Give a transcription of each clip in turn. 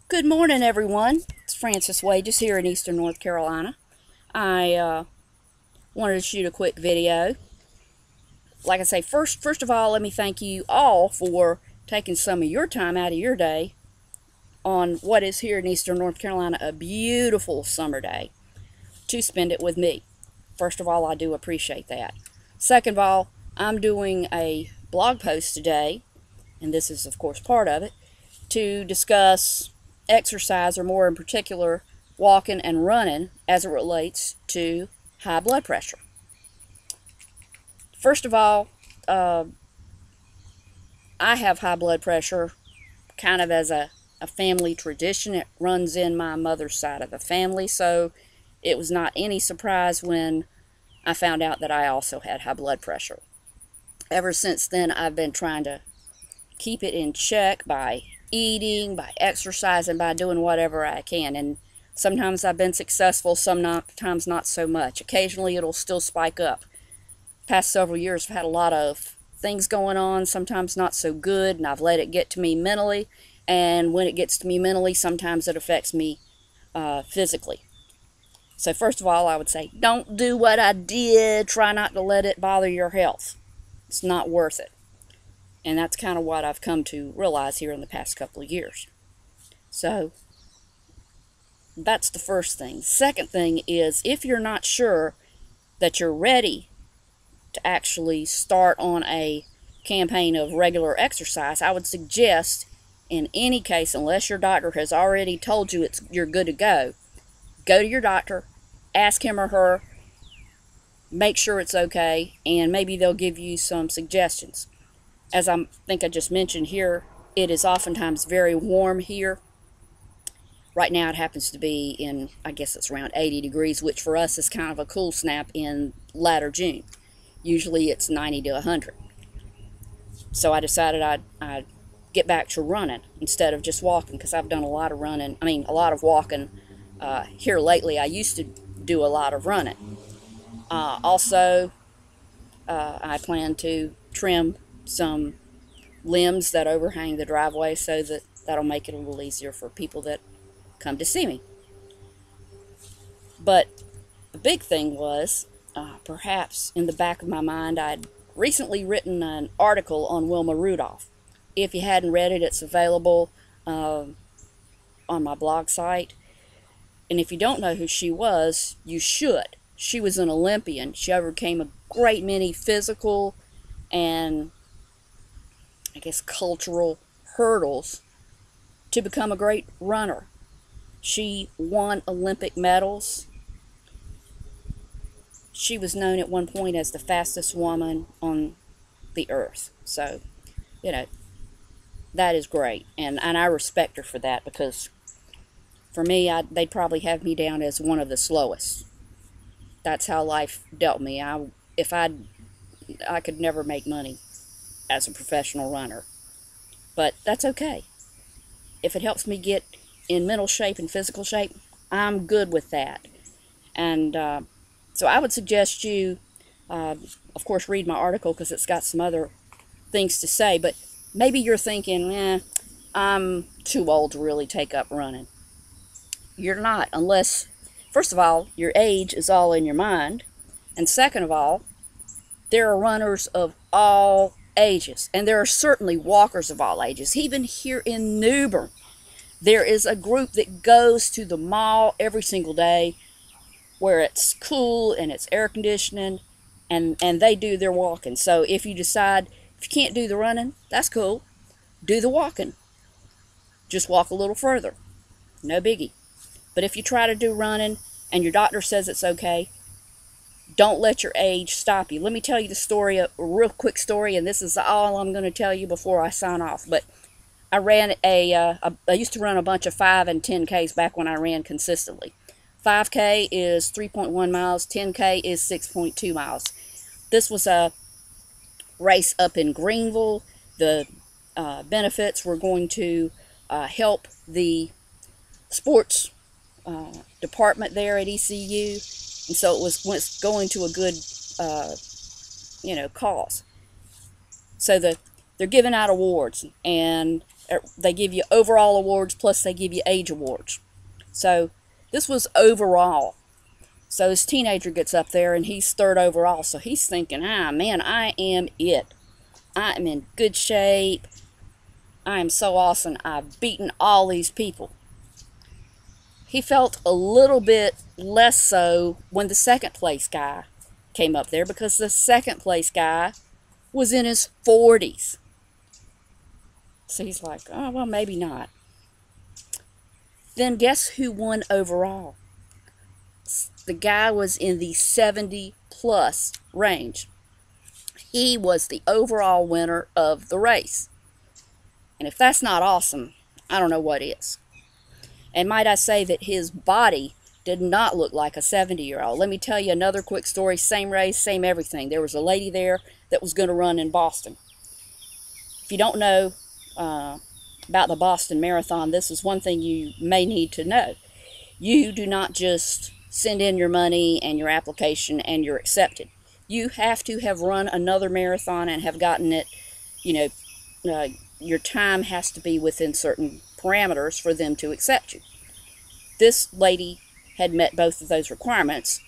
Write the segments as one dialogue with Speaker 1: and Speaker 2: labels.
Speaker 1: Good morning, everyone. It's Frances Wages here in Eastern North Carolina. I wanted to shoot a quick video. Like I say, first of all, let me thank you all for taking some of your time out of your day on what is here in Eastern North Carolina a beautiful summer day to spend it with me. First of all, I do appreciate that. Second of all, I'm doing a blog post today, and this is of course part of it, to discuss exercise, or more in particular walking and running, as it relates to high blood pressure. First of all, I have high blood pressure kind of as a family tradition. It runs in my mother's side of the family, so it was not any surprise when I found out that I also had high blood pressure. Ever since then, I've been trying to keep it in check by eating, by exercising, by doing whatever I can. And sometimes I've been successful, sometimes not so much. Occasionally it'll still spike up. Past several years I've had a lot of things going on, sometimes not so good, and I've let it get to me mentally. And when it gets to me mentally, sometimes it affects me physically. So first of all, I would say, don't do what I did. Try not to let it bother your health. It's not worth it. And that's kind of what I've come to realize here in the past couple of years. So that's the first thing. Second thing is, if you're not sure that you're ready to actually start on a campaign of regular exercise, I would suggest, in any case, unless your doctor has already told you you're good to go to your doctor, ask him or her, make sure it's okay, and maybe they'll give you some suggestions. As I think I just mentioned here, it is oftentimes very warm here. Right now it happens to be in, I guess it's around 80 degrees, which for us is kind of a cool snap in latter June. Usually it's 90 to 100. So I decided I'd get back to running instead of just walking, because I've done a lot of walking here lately. I used to do a lot of running. Also, I plan to trim some limbs that overhang the driveway, so that'll make it a little easier for people that come to see me. But the big thing was, perhaps in the back of my mind, I'd recently written an article on Wilma Rudolph. If you hadn't read it, it's available on my blog site. And if you don't know who she was, you should. She was an Olympian. She overcame a great many physical and, I guess, cultural hurdles to become a great runner. She won Olympic medals. She was known at one point as the fastest woman on the earth. So, that is great. And I respect her for that, because for me, they'd probably have me down as one of the slowest. That's how life dealt me. I could never make money as a professional runner. But that's okay. If it helps me get in mental shape and physical shape, I'm good with that. And so I would suggest you, of course, read my article, because it's got some other things to say. But maybe you're thinking, I'm too old to really take up running. You're not, unless, first of all, your age is all in your mind. And second of all, there are runners of all ages, and there are certainly walkers of all ages. Even here in Newbern, there is a group that goes to the mall every single day, where it's cool and it's air conditioning, and they do their walking. So if you decide, if you can't do the running, that's cool. Do the walking. Just walk a little further. No biggie. But if you try to do running and your doctor says it's okay, don't let your age stop you. Let me tell you the story, a real quick story, and this is all I'm going to tell you before I sign off. But I used to run a bunch of 5 and 10Ks back when I ran consistently. 5K is 3.1 miles, 10K is 6.2 miles. This was a race up in Greenville. The benefits were going to help the sports department there at ECU. And so it was going to a good, cause. So the they're giving out awards, and they give you overall awards, plus they give you age awards. So this was overall. So this teenager gets up there, and he's third overall. So he's thinking, man, I am it. I am in good shape. I am so awesome. I've beaten all these people. He felt a little bit less so when the second place guy came up there, because the second place guy was in his 40s. So he's like, oh, well, maybe not. Then guess who won overall? The guy was in the 70 plus range. He was the overall winner of the race. And if that's not awesome, I don't know what is. And might I say that his body did not look like a 70-year-old. Let me tell you another quick story. Same race, same everything. There was a lady there that was going to run in Boston. If you don't know about the Boston Marathon, this is one thing you may need to know. You do not just send in your money and your application and you're accepted. You have to have run another marathon and have gotten it, your time has to be within certain parameters for them to accept you. This lady had met both of those requirements,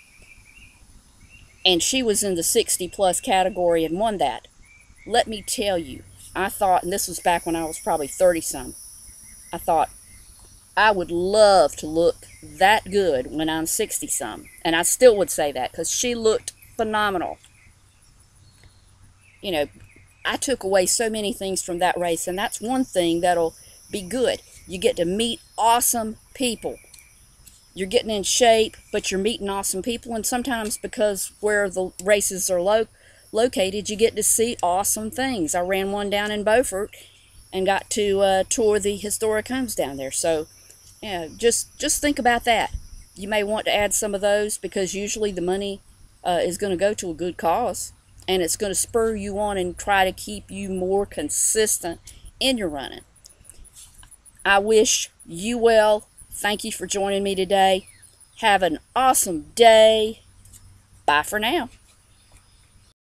Speaker 1: and she was in the 60 plus category and won that. Let me tell you, I thought, and this was back when I was probably 30 some, I thought, I would love to look that good when I'm 60 some. And I still would say that, because she looked phenomenal. I took away so many things from that race, and that's one thing that'll be good. You get to meet awesome people. You're getting in shape, but you're meeting awesome people, and sometimes because where the races are located, you get to see awesome things. I ran one down in Beaufort and got to tour the historic homes down there. So, just think about that. You may want to add some of those, because usually the money is going to go to a good cause, and it's going to spur you on and try to keep you more consistent in your running. I wish you well. Thank you for joining me today. Have an awesome day. Bye for now.